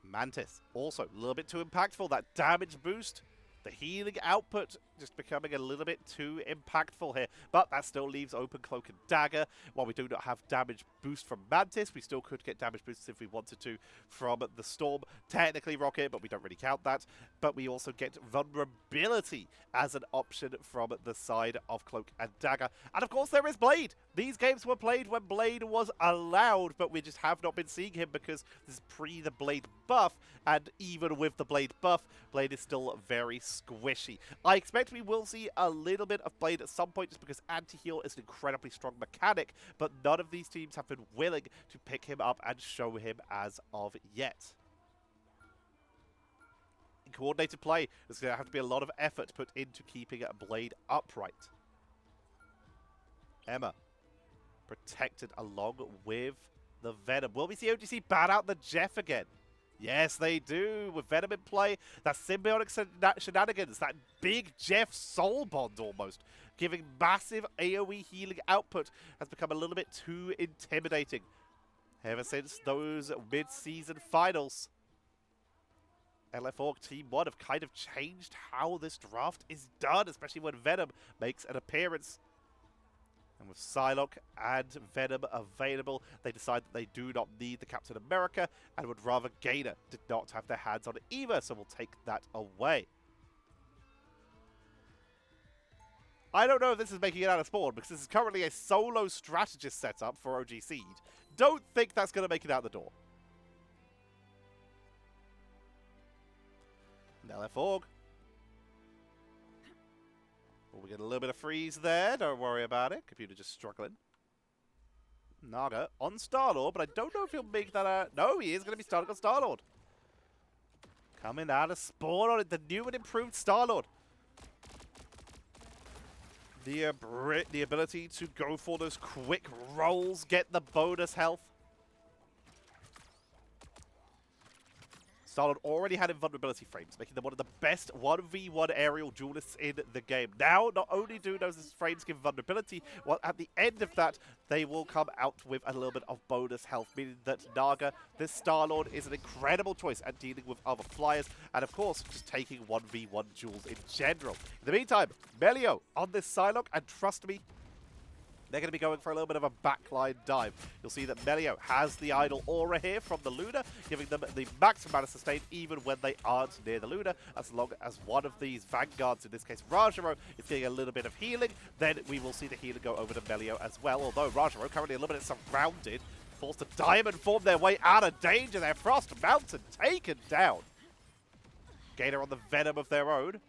Speaker 1: Mantis, also a little bit too impactful. That damage boost, the healing output just becoming a little bit too impactful here. But that still leaves open Cloak and Dagger. While we do not have damage boost from Mantis, we still could get damage boosts if we wanted to from the Storm. Technically Rocket, but we don't really count that. But we also get vulnerability as an option from the side of Cloak and Dagger. And of course there is Blade. These games were played when Blade was allowed, but we just have not been seeing him because this is pre the Blade buff. And even with the Blade buff, Blade is still very squishy. I expect we will see a little bit of Blade at some point just because anti-heal is an incredibly strong mechanic, but none of these teams have been willing to pick him up and show him as of yet. In coordinated play, there's going to have to be a lot of effort put into keeping Blade upright. EMEA, protected along with the Venom. Will we see OGC bat out the Jeff again? Yes, they do. With Venom in play, that symbiotic shenanigans, that big Jeff soul bond almost, giving massive AoE healing output, has become a little bit too intimidating. Ever since those mid-season finals, LF Team1 have kind of changed how this draft is done, especially when Venom makes an appearance. And with Psylocke and Venom available, they decide that they do not need the Captain America and would rather Gainer did not have their hands on it either, so we'll take that away. I don't know if this is making it out of spawn, because this is currently a solo strategist setup for OG Seed. Don't think that's going to make it out the door. LF Well, we get a little bit of freeze there. Don't worry about it. Computer just struggling. Naga on Star-Lord, but I don't know if he'll make that out. No, he is going to be starting on Star-Lord. Coming out of spawn on it. The new and improved Star-Lord. The ability to go for those quick rolls, get the bonus health. Starlord already had invulnerability frames, making them one of the best 1v1 aerial duelists in the game. Now, not only do those frames give vulnerability, well, at the end of that, they will come out with a little bit of bonus health, meaning that Naga, this Starlord, is an incredible choice at dealing with other flyers, and of course, just taking 1v1 duels in general. In the meantime, Melio on this Psylocke, and trust me, they're going to be going for a little bit of a backline dive. You'll see that Melio has the idle aura here from the Luna, giving them the maximum amount of sustain even when they aren't near the Luna. As long as one of these Vanguards, in this case Rajaro, is getting a little bit of healing, then we will see the healing go over to Melio as well. Although Rajaro currently a little bit surrounded, forced to diamond form their way out of danger there. Frost Mountain taken down. Gator on the Venom of their own.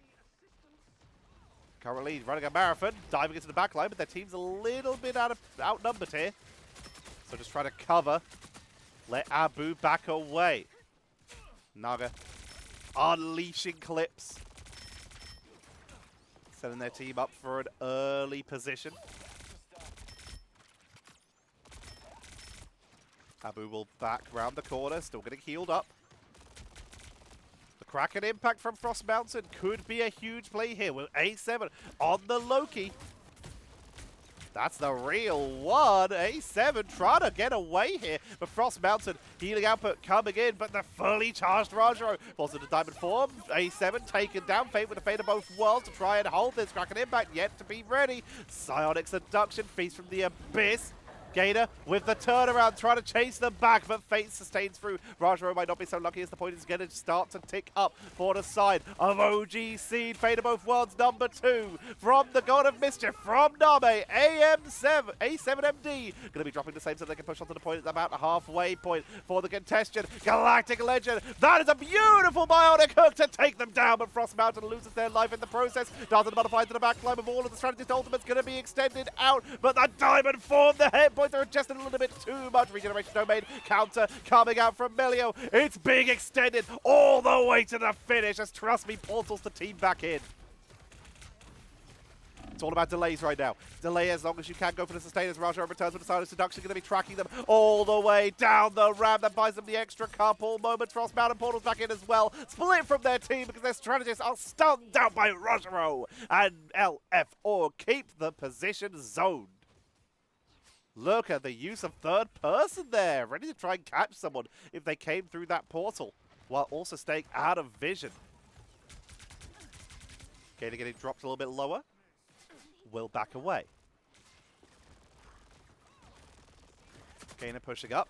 Speaker 1: Currently running a marathon, diving into the backline, but their team's a little bit outnumbered here. So just trying to cover, let Abu back away. Naga unleashing clips. Setting their team up for an early position. Abu will back round the corner, still getting healed up. Kraken impact from Frost Mountain could be a huge play here with A7 on the Loki. That's the real one. A7 trying to get away here, but Frost Mountain healing output coming in, but the fully charged Rajaro falls into diamond form. A7 taken down, Fate with the Fate of both worlds to try and hold this Kraken impact, yet to be ready. Psionic Seduction, Feast from the Abyss. Gator with the turnaround, trying to chase them back, but Fate sustains through. Rajaro might not be so lucky as the point is going to start to tick up for the side of OG Seed. Fate of both worlds, #2 from the God of Mischief, from Name, A7MD. Going to be dropping the same so they can push onto the point at about the halfway point for the contestant. Galactic Legend, that is a beautiful bionic hook to take them down, but Frost Mountain loses their life in the process. Doesn't modify to the backline with all of the strategist ultimates going to be extended out, but the diamond form, the hit point, they're just a little bit too much. Regeneration domain counter coming out from Melio. It's being extended all the way to the finish as, trust me, portals the team back in. It's all about delays right now. Delay as long as you can, go for the sustain as Rajaro returns with the Silent Seduction. Going to be tracking them all the way down the ramp. That buys them the extra couple moments. Frost Mountain portals back in as well. Split from their team because their strategists are stunned out by Rajaro. And LF or keep the position zoned. Look at the use of third person there. Ready to try and catch someone if they came through that portal, while also staying out of vision. Gator getting dropped a little bit lower. Will back away. Gator pushing up.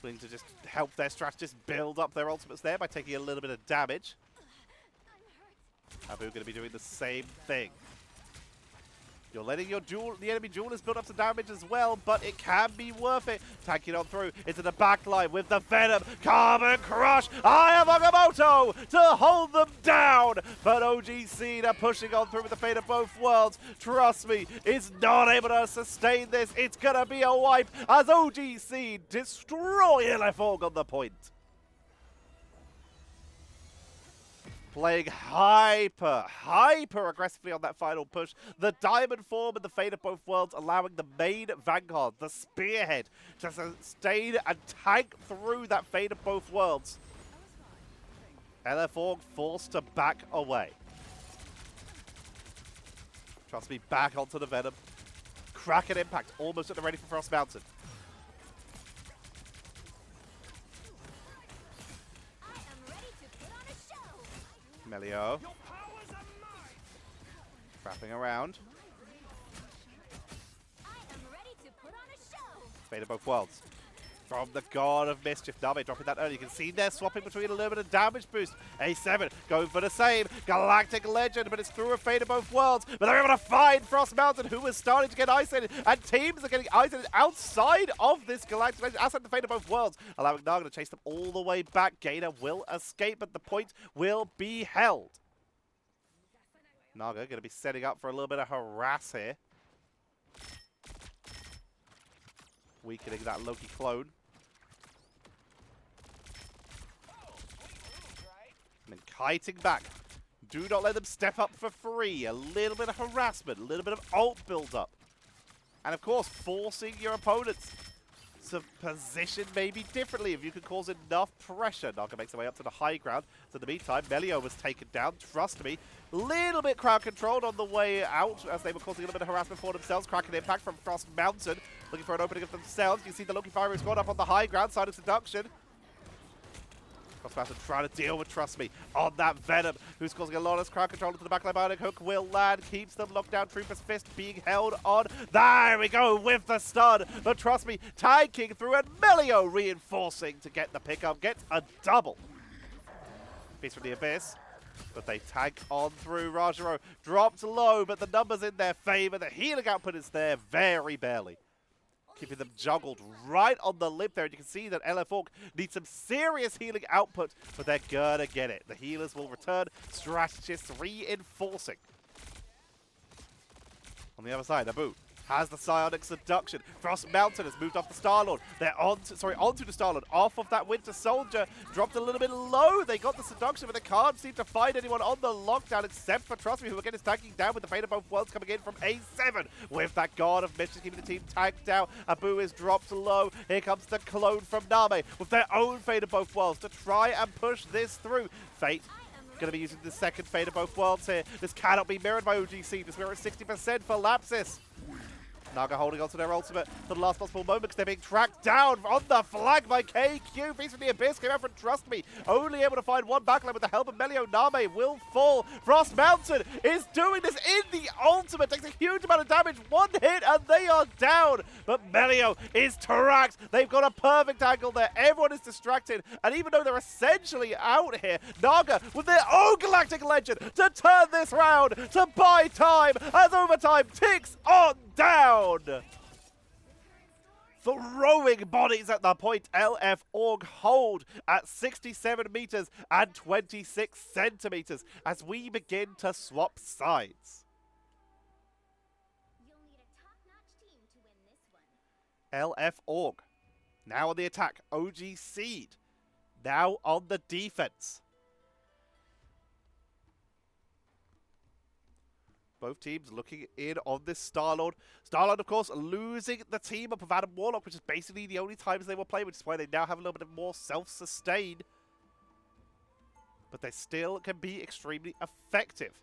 Speaker 1: Willing to just help their strategists build up their ultimates there by taking a little bit of damage. Abu going to be doing the same thing. You're letting your the enemy duelist build up some damage as well, but it can be worth it. Tanking on through into the backline with the Venom. Carbon Crush! I have Agamotto to hold them down! But OG Seed are pushing on through with the Fate of both worlds. Trust me, it's not able to sustain this. It's gonna be a wipe as OG Seed destroy LF Org on the point. Playing hyper aggressively on that final push. The diamond form and the Fate of both worlds allowing the main Vanguard, the Spearhead, to sustain and tank through that Fate of both worlds. LF Org forced to back away. Trust me, back onto the Venom. Kraken impact, almost at the ready for Frost Mountain. Melio. Wrapping around. Fate of both worlds. From the God of Mischief. Name dropping that early. You can see they're swapping between a little bit of damage boost. A7 going for the same. Galactic Legend, but it's through a Fate of both worlds. But they're able to find Frost Mountain, who is starting to get isolated. And teams are getting isolated outside of this Galactic Legend, outside the Fate of both worlds, allowing Naga to chase them all the way back. Gator will escape, but the point will be held. Naga going to be setting up for a little bit of harass here. Weakening that Loki clone. And then kiting back. Do not let them step up for free. A little bit of harassment, a little bit of ult build up. And of course, forcing your opponents. to position maybe differently if you can cause enough pressure. Naga makes their way up to the high ground. So in the meantime, Melio was taken down. Trust me, little bit crowd controlled on the way out as they were causing a little bit of harassment for themselves. Cracking impact from Frost Mountain, looking for an opening of themselves. You see the Loki Fire squad up on the high ground, side of seduction. Frost Mountain trying to deal with, trust me, on that Venom, who's causing a lot of crowd control into the backline. Bionic Hook will land, keeps them locked down. Trooper's Fist being held on. There we go with the stun. But trust me, tanking through, and Melio reinforcing to get the pickup. Gets a double. Beast from the Abyss. But they tank on through. Rajaro dropped low, but the numbers in their favor. The healing output is there very barely. Keeping them juggled right on the lip there. And you can see that LF Orc needs some serious healing output, but they're gonna get it. The healers will return. Strategists reinforcing. On the other side, Abu has the Psionic Seduction. Frost Mountain has moved off the Star-Lord. They're onto the Star-Lord. Off of that Winter Soldier. Dropped a little bit low. They got the Seduction, but they can't seem to find anyone on the lockdown except for Trust Me, who again is tanking down with the Fate of Both Worlds coming in from A7. With that God of Mischief keeping the team tanked down. Abu is dropped low. Here comes the clone from Name with their own Fate of Both Worlds to try and push this through. Fate going to be using the second Fate of Both Worlds here. This cannot be mirrored by OGC. This mirror is 60% for Lapsis. Naga holding on to their ultimate for the last possible moment because they're being tracked down on the flag by KQ. Beast from the Abyss came out from Trust Me. Only able to find one backline with the help of Melio. Name will fall. Frost Mountain is doing this in the ultimate. Takes a huge amount of damage. One hit and they are down. But Melio is tracked. They've got a perfect angle there. Everyone is distracted. And even though they're essentially out here, Naga with their own Galactic Legend to turn this round, to buy time as overtime ticks on down. Throwing bodies at the point. LF Org hold at 67 meters and 26 centimeters as we begin to swap sides.
Speaker 2: You'll need a top-notch team to win this one.
Speaker 1: LF Org now on the attack. OG Seed now on the defense. Both teams looking in on this Star-Lord. Star-Lord, of course, losing the team up of Adam Warlock, which is basically the only times they will play, which is why they now have a little bit more self-sustain. But they still can be extremely effective.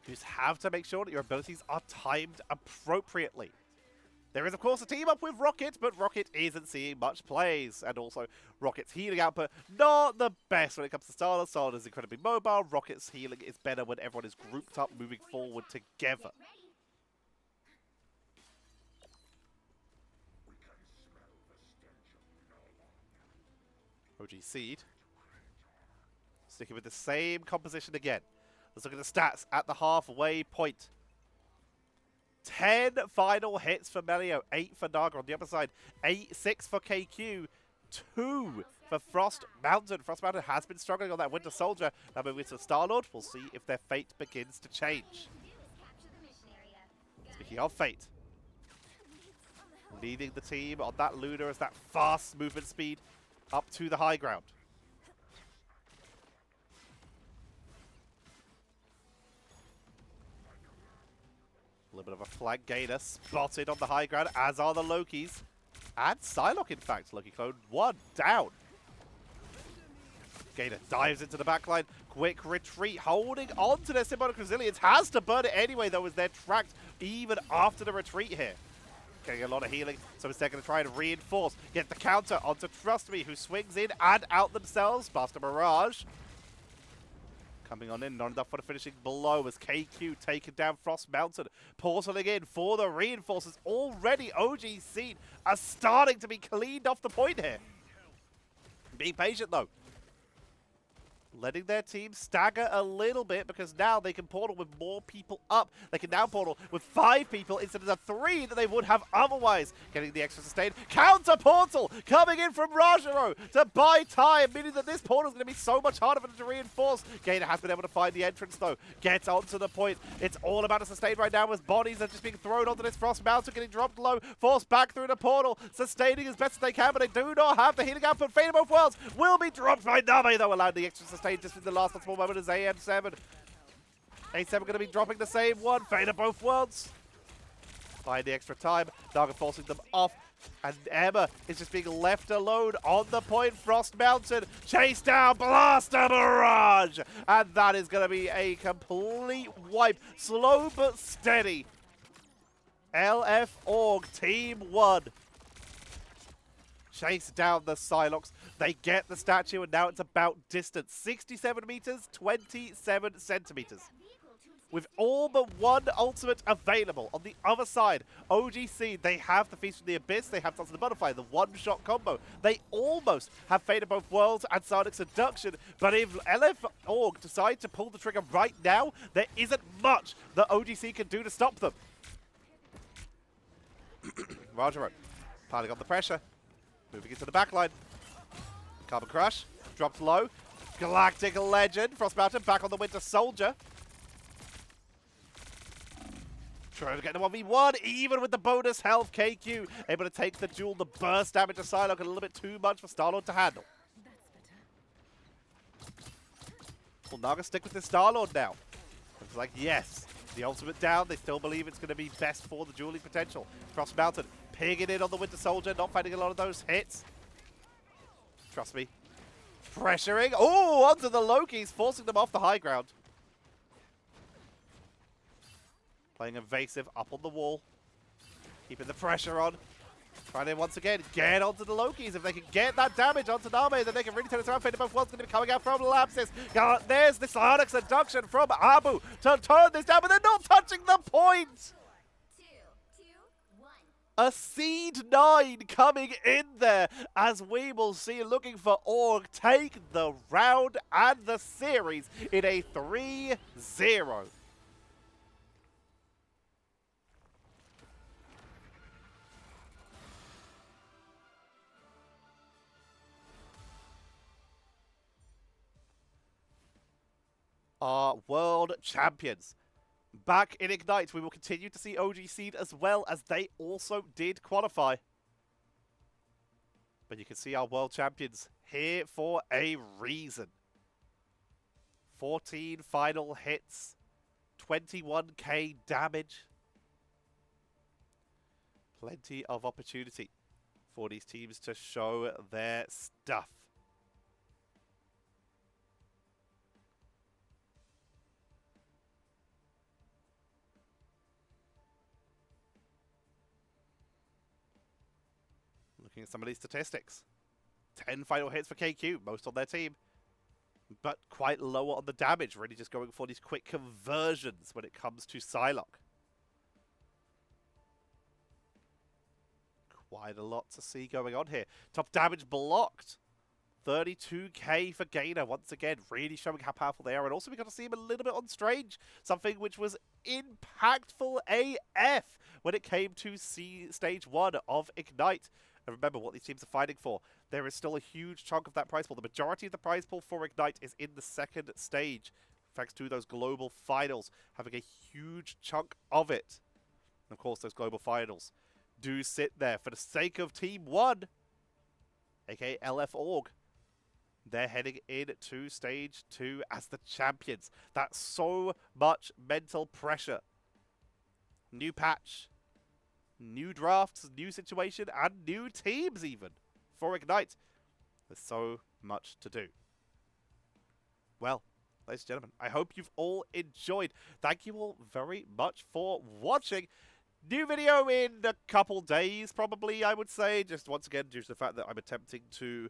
Speaker 1: You just have to make sure that your abilities are timed appropriately. There is, of course, a team up with Rocket, but Rocket isn't seeing much plays. And also, Rocket's healing output, not the best when it comes to Star-Lord. Star-Lord is incredibly mobile. Rocket's healing is better when everyone is grouped up, moving forward together. OG Seed. Sticking with the same composition again. Let's look at the stats at the halfway point. 10 final hits for Melio, 8 for Naga on the other side, 6 for KQ, 2 for Frost Mountain. Frost Mountain has been struggling on that Winter Soldier. Now moving to Star-Lord, we'll see if their fate begins to change. Speaking of fate, leading the team on that Luna as that fast movement speed up to the high ground. A little bit of a flank gainer spotted on the high ground, as are the Lokis. And Psylocke, in fact. Loki clone 1 down. Gainer dives into the backline. Quick retreat, holding on to their symbolic resilience. Has to burn it anyway, though, as they're tracked even after the retreat here. Getting a lot of healing, so instead going to try and reinforce. Get the counter onto Trust Me, who swings in and out themselves. Master Mirage. Coming on in, not enough for the finishing blow as KQ taken down Frost Mountain. Portaling in for the reinforcers. Already OG Seed are starting to be cleaned off the point here. Being patient though. Letting their team stagger a little bit because now they can portal with more people up. They can now portal with 5 people instead of the 3 that they would have otherwise. Getting the extra sustain. Counter portal coming in from Rajaro to buy time, meaning that this portal is going to be so much harder for them to reinforce. Gainer has been able to find the entrance though. Gets onto the point. It's all about a sustain right now as bodies are just being thrown onto this Frost Mountain, getting dropped low, forced back through the portal, sustaining as best as they can, but they do not have the healing output. Fate of Both Worlds will be dropped by Name though, allowing the extra sustain just in the last possible moment as AM7. A7 going to be dropping the same one. Fate of Both Worlds. buying the extra time. Naga forcing them off. And EMEA is just being left alone on the point. Frost Mountain, chase down, Blaster Barrage! And that is going to be a complete wipe. Slow but steady. WOLRD Team1. Chase down the Psylocks. They get the statue, and now it's about distance. 67 meters, 27 centimeters. With all but one ultimate available. On the other side, OGC, they have the Feast from the Abyss, they have Sons of the Butterfly, the one-shot combo. They almost have Fate of Both Worlds and Sonic Seduction, but if WOLRD decide to pull the trigger right now, there isn't much that OGC can do to stop them. Roger, piling on the pressure. Moving into the backline. Carbon Crush, dropped low. Galactic Legend, Frost Mountain back on the Winter Soldier. Trying to get the 1v1, even with the bonus health. KQ able to take the duel, the burst damage to Psylocke, a little bit too much for Star-Lord to handle. Will Naga stick with the Star-Lord now? Looks like yes. The ultimate down, they still believe it's going to be best for the dueling potential. Frost Mountain pigging in on the Winter Soldier, not finding a lot of those hits. Trust me. Pressuring. Oh, onto the Lokis, forcing them off the high ground. Playing evasive up on the wall. Keeping the pressure on. Trying to once again get onto the Lokis. If they can get that damage onto Name, then they can really turn it around. Fate of Both Worlds going to be coming out from Lapsis. There's the Sonic Seduction from Abu to turn this down, but they're not touching the point.
Speaker 2: 3, 2, 1.
Speaker 1: A Seed 9 coming in there, as we will see, looking for WOLRD take the round and the series in a 3-0. Our world champions. Back in Ignite, we will continue to see OG Seed as well, as they also did qualify. But you can see our world champions here for a reason. 14 final hits, 21k damage. Plenty of opportunity for these teams to show their stuff. Looking at some of these statistics. 10 final hits for KQ, most on their team. But quite lower on the damage, really just going for these quick conversions when it comes to Psylocke. Quite a lot to see going on here. Top damage blocked. 32k for Gainer, once again, really showing how powerful they are. And also we got to see him a little bit on Strange, something which was impactful AF when it came to stage 1 of Ignite. And remember what these teams are fighting for. There is still a huge chunk of that prize pool. The majority of the prize pool for Ignite is in the second stage, thanks to those global finals having a huge chunk of it. And of course, those global finals do sit there for the sake of Team1, aka WOLRD. They're heading into stage 2 as the champions. That's so much mental pressure. New patch, new drafts, new situation, and new teams even for Ignite. There's so much to do. Well, ladies and gentlemen, I hope you've all enjoyed. Thank you all very much for watching. New video in a couple days, probably, I would say. Just once again, due to the fact that I'm attempting to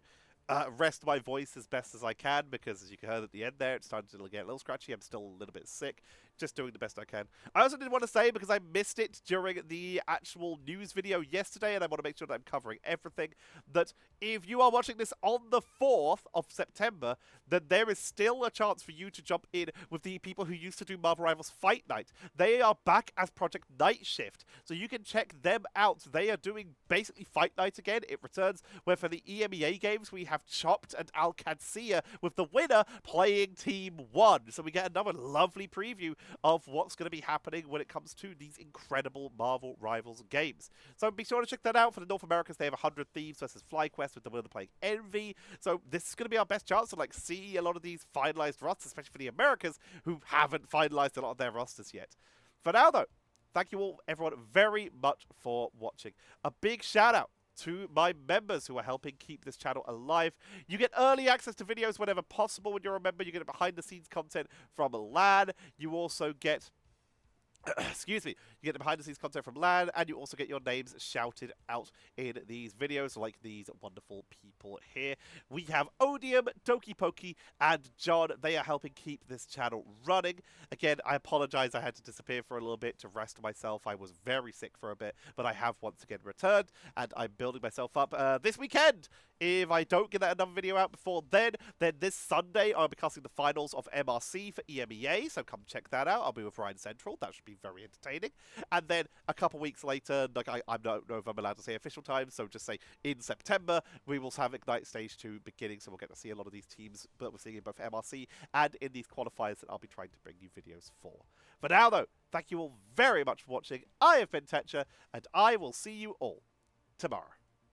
Speaker 1: rest my voice as best as I can, because as you heard at the end there, it's starting to get a little scratchy. I'm still a little bit sick. Just doing the best I can. I also did want to say, because I missed it during the actual news video yesterday, and I want to make sure that I'm covering everything, that if you are watching this on the 4th of September, then there is still a chance for you to jump in with the people who used to do Marvel Rivals Fight Night. They are back as Project Night Shift, so you can check them out. They are doing basically Fight Night again. It returns, where for the EMEA games, we have Chopped and Alcancia, with the winner playing Team 1. So we get another lovely preview of what's going to be happening when it comes to these incredible Marvel Rivals games. So be sure to check that out. For the North Americans, they have 100 Thieves versus FlyQuest, with the winner playing Envy. So this is going to be our best chance to see a lot of these finalized rosters, especially for the Americans who haven't finalized a lot of their rosters yet. For now though, thank you all, everyone, very much for watching. A big shout out to my members who are helping keep this channel alive. You get early access to videos whenever possible when you're a member. You get behind the scenes content from LAN. You also get excuse me, you get the behind the scenes content from LAN, and you also get your names shouted out in these videos like these wonderful people here. We have Odium, Doki Poki, and John. They are helping keep this channel running. Again, I apologize I had to disappear for a little bit to rest myself. I was very sick for a bit, but I have once again returned, and I'm building myself up this weekend. If I don't get another video out before then this Sunday I'll be casting the finals of MRC for EMEA, so come check that out. I'll be with Ryan Central. That should be very entertaining. And then a couple weeks later, like I don't know if I'm allowed to say official time, so just say in September, we will have Ignite Stage 2 beginning, so we'll get to see a lot of these teams that we're seeing in both MRC and in these qualifiers that I'll be trying to bring you videos for. For now, though, thank you all very much for watching. I have been Tetcher, and I will see you all tomorrow.